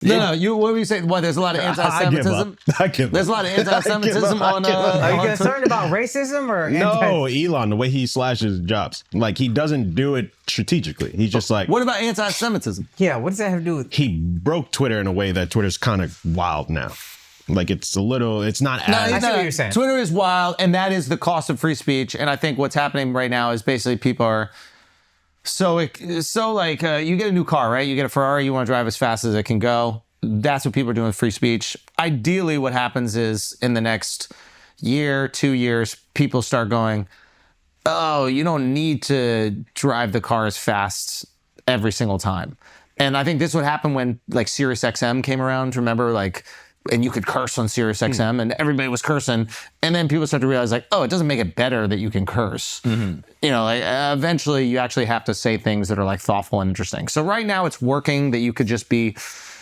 No. What were you saying? What? There's a lot of anti-Semitism. I give up. There's a lot of anti-Semitism on. Are you concerned about racism or No, Elon, the way he slashes jobs, like he doesn't do it strategically. He's just like. What about anti-Semitism? Yeah, what does that have to do with? He broke Twitter in a way that Twitter's kind of wild now. Like it's a little. It's not. I see what you're saying. Twitter is wild, and that is the cost of free speech. And I think what's happening right now is basically people are. So you get a new car, right? You get a Ferrari, you want to drive as fast as it can go. That's what people are doing with free speech. Ideally, what happens is in the next year, 2 years, people start going, oh, you don't need to drive the car as fast every single time. And I think this would happen when like Sirius XM came around, remember? And you could curse on Sirius XM and everybody was cursing. And then people start to realize like, oh, it doesn't make it better that you can curse. Mm-hmm. You know, eventually you actually have to say things that are like thoughtful and interesting. So right now it's working that you could just be,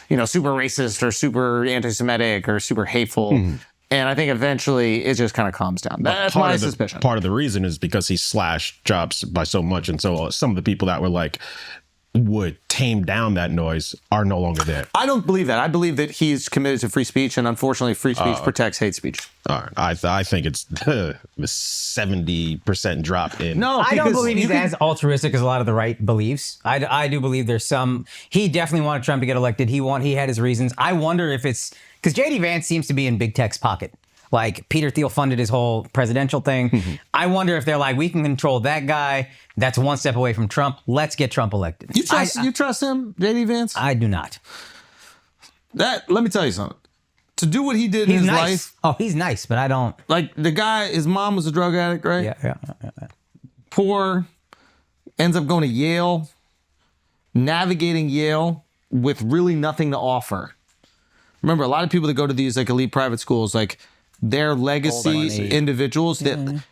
you know, super racist or super anti-Semitic or super hateful. Mm-hmm. And I think eventually it just kind of calms down. That's my suspicion. Part of the reason is because he slashed jobs by so much. And so some of the people that were like, would tame down that noise are no longer there. I don't believe that. I believe that he's committed to free speech, and unfortunately, free speech protects hate speech. All right. I think it's the 70% drop in. No, I don't believe he's as altruistic as a lot of the right believes. I do believe there's some. He definitely wanted Trump to get elected. He had his reasons. I wonder if it's because JD Vance seems to be in Big Tech's pocket. Like Peter Thiel funded his whole presidential thing. Mm-hmm. I wonder if they're like, we can control that guy. That's one step away from Trump. Let's get Trump elected. You trust him, JD Vance? I do not. Let me tell you something. To do what he did in his life. Oh, he's nice, but I don't. Like the guy, his mom was a drug addict, right? Yeah. Poor, ends up going to Yale, navigating Yale with really nothing to offer. Remember, a lot of people that go to these like elite private schools, like they're legacy individuals that,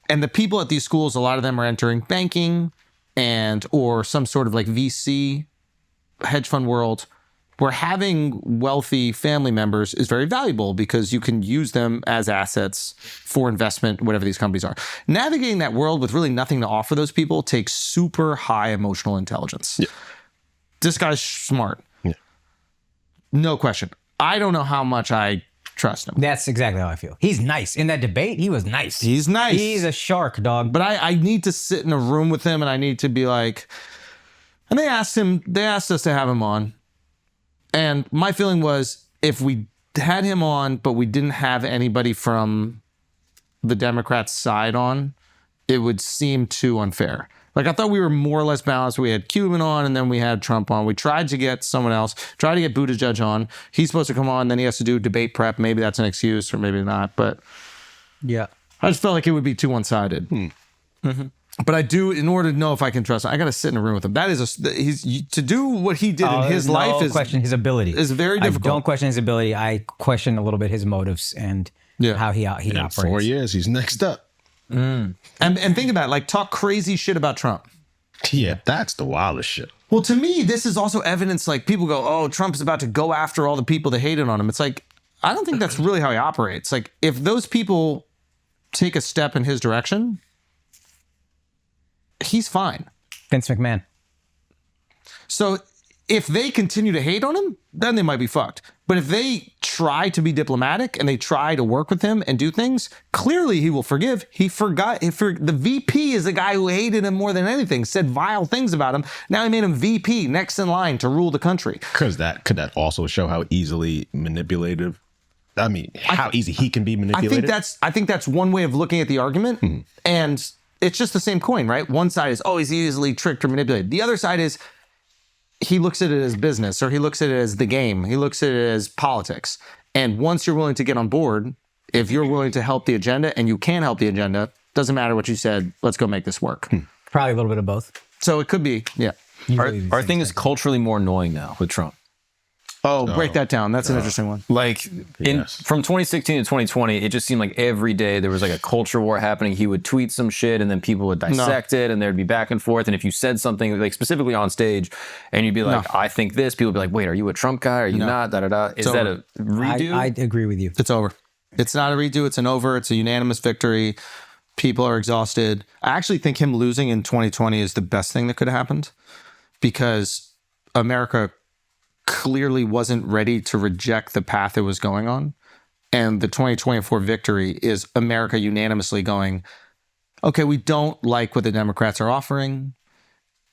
and the people at these schools, a lot of them are entering banking or some sort of like VC hedge fund world, where having wealthy family members is very valuable because you can use them as assets for investment, whatever these companies are. Navigating that world with really nothing to offer those people takes super high emotional intelligence. Yeah. This guy's smart. Yeah. No question. I don't know how much I trust him. That's exactly how I feel. He's nice. In that debate, he was nice. He's nice. He's a shark, dog. But I need to sit in a room with him and I need to be like, and they asked us to have him on. And my feeling was if we had him on, but we didn't have anybody from the Democrats' side on, it would seem too unfair. Like I thought we were more or less balanced. We had Cuban on and then we had Trump on. We tried to get someone else, tried to get Buttigieg on. He's supposed to come on, then he has to do debate prep. Maybe that's an excuse or maybe not. But yeah, I just felt like it would be too one-sided. Mm-hmm. But I do, in order to know if I can trust him, I got to sit in a room with him. That is to do what he did in his life is question his ability. Is very difficult. I don't question his ability. I question a little bit his motives and how he operates. 4 years, he's next up. And think about it, like talk crazy shit about Trump. Yeah, that's the wildest shit. Well, to me, this is also evidence. Like people go, "Oh, Trump is about to go after all the people that hated on him." It's like I don't think that's really how he operates. Like if those people take a step in his direction, he's fine. Vince McMahon. So if they continue to hate on him, then they might be fucked. But if they try to be diplomatic and they try to work with him and do things, clearly he will forgive. He forgot. The VP is the guy who hated him more than anything, said vile things about him. Now he made him VP, next in line to rule the country. Because could that also show how easily manipulative? I mean, how easy he can be manipulated? I think that's one way of looking at the argument. Mm-hmm. And it's just the same coin, right? One side is, oh, he's easily tricked or manipulated. The other side is, he looks at it as business, or he looks at it as the game. He looks at it as politics. And once you're willing to get on board, if you're willing to help the agenda and you can help the agenda, doesn't matter what you said, let's go make this work. Probably a little bit of both. So it could be, yeah. Our thing is culturally more annoying now with Trump. Oh, break that down. That's an interesting one. Like from 2016 to 2020, it just seemed like every day there was like a culture war happening. He would tweet some shit and then people would dissect it and there'd be back and forth. And if you said something like specifically on stage and you'd be like, I think this, people would be like, wait, are you a Trump guy? Are you not? Da, da, da. Is that a redo? I agree with you. It's over. It's not a redo. It's an over. It's a unanimous victory. People are exhausted. I actually think him losing in 2020 is the best thing that could have happened because America clearly wasn't ready to reject the path it was going on. And the 2024 victory is America unanimously going, okay, we don't like what the Democrats are offering.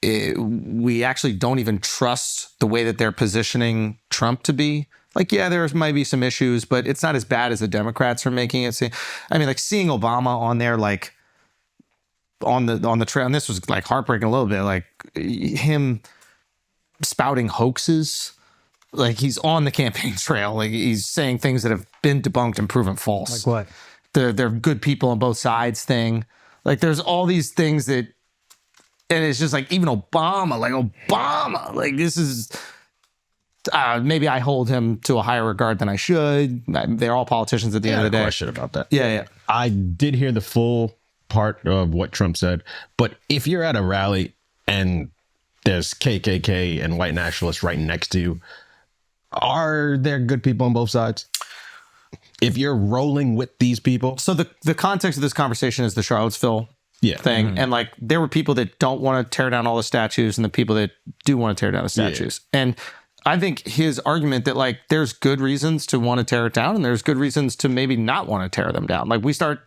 We actually don't even trust the way that they're positioning Trump to be. Like, yeah, there might be some issues, but it's not as bad as the Democrats are making it seem. I mean, like seeing Obama on there, like on the trail, and this was like heartbreaking a little bit, like him spouting hoaxes. Like he's on the campaign trail. Like he's saying things that have been debunked and proven false. Like what? They're good people on both sides thing. Like there's all these things that, and it's just like even Obama, like this is, maybe I hold him to a higher regard than I should. They're all politicians at the end of the day. Question about that. Yeah. I did hear the full part of what Trump said, but if you're at a rally and there's KKK and white nationalists right next to you, are there good people on both sides? If you're rolling with these people? So the context of this conversation is the Charlottesville thing. Mm-hmm. And like there were people that don't want to tear down all the statues and the people that do want to tear down the statues. Yeah. And I think his argument that like there's good reasons to want to tear it down and there's good reasons to maybe not want to tear them down. Like we start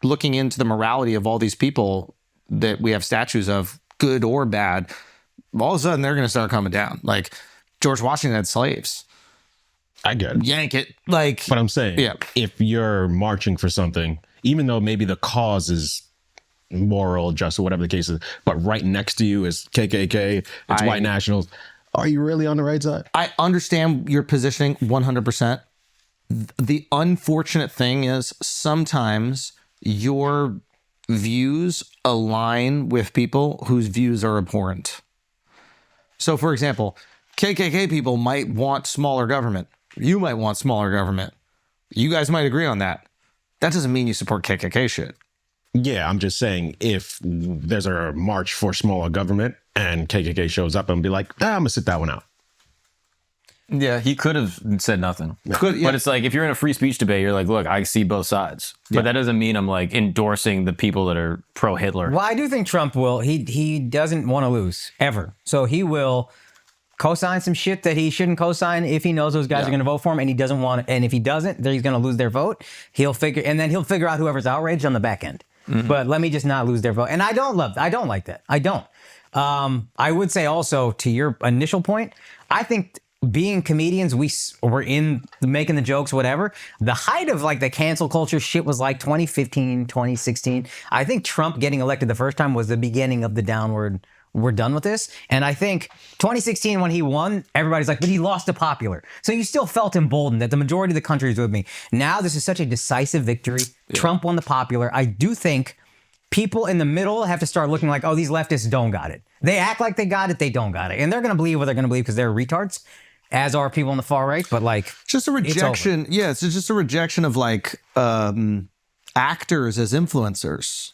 looking into the morality of all these people that we have statues of, good or bad, all of a sudden they're going to start coming down. Like George Washington had slaves. I get it. Yank it. Like, but I'm saying, if you're marching for something, even though maybe the cause is moral, just or whatever the case is, but right next to you is KKK, it's white nationals, are you really on the right side? I understand your positioning 100%. The unfortunate thing is sometimes your views align with people whose views are abhorrent. So, for example, KKK people might want smaller government. You might want smaller government. You guys might agree on that. That doesn't mean you support KKK shit. Yeah, I'm just saying if there's a march for smaller government and KKK shows up and be like, I'm going to sit that one out. Yeah, he could have said nothing. But it's like, if you're in a free speech debate, you're like, look, I see both sides. But that doesn't mean I'm like endorsing the people that are pro-Hitler. Well, I do think Trump will. He doesn't want to lose, ever. So he will co-sign some shit that he shouldn't co-sign if he knows those guys are going to vote for him and he doesn't want it. And if he doesn't, then he's going to lose their vote. He'll figure out whoever's outraged on the back end. Mm-hmm. But let me just not lose their vote. And I don't like that. I don't. I would say also to your initial point, I think being comedians, we're in making the jokes, whatever. The height of like the cancel culture shit was like 2015, 2016. I think Trump getting elected the first time was the beginning of the downward. We're done with this. And I think 2016 when he won, everybody's like, but he lost to popular. So you still felt emboldened that the majority of the country is with me. Now this is such a decisive victory. Yeah. Trump won the popular. I do think people in the middle have to start looking like, oh, these leftists don't got it. They act like they got it. They don't got it. And they're going to believe what they're going to believe because they're retards, as are people on the far right. But like, just a rejection. Yeah, it's just a rejection of like actors as influencers.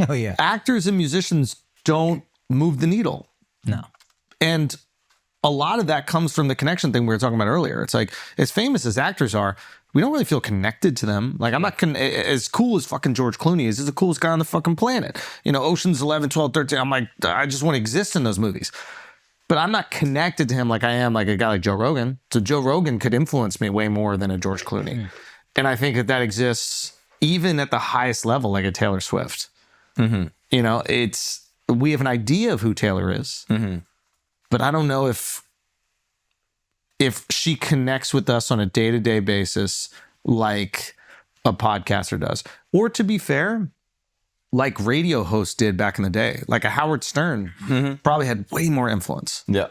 Oh, yeah. Actors and musicians don't move the needle. No. And a lot of that comes from the connection thing we were talking about earlier. It's like, as famous as actors are, we don't really feel connected to them. Like, I'm not as cool as fucking George Clooney is. He's the coolest guy on the fucking planet. You know, Ocean's 11, 12, 13. I'm like, I just want to exist in those movies. But I'm not connected to him like I am like a guy like Joe Rogan. So Joe Rogan could influence me way more than a George Clooney. Mm. And I think that exists even at the highest level, like a Taylor Swift. Mm-hmm. You know, we have an idea of who Taylor is, but I don't know if she connects with us on a day-to-day basis like a podcaster does. Or to be fair, like radio hosts did back in the day, like a Howard Stern probably had way more influence. Yeah.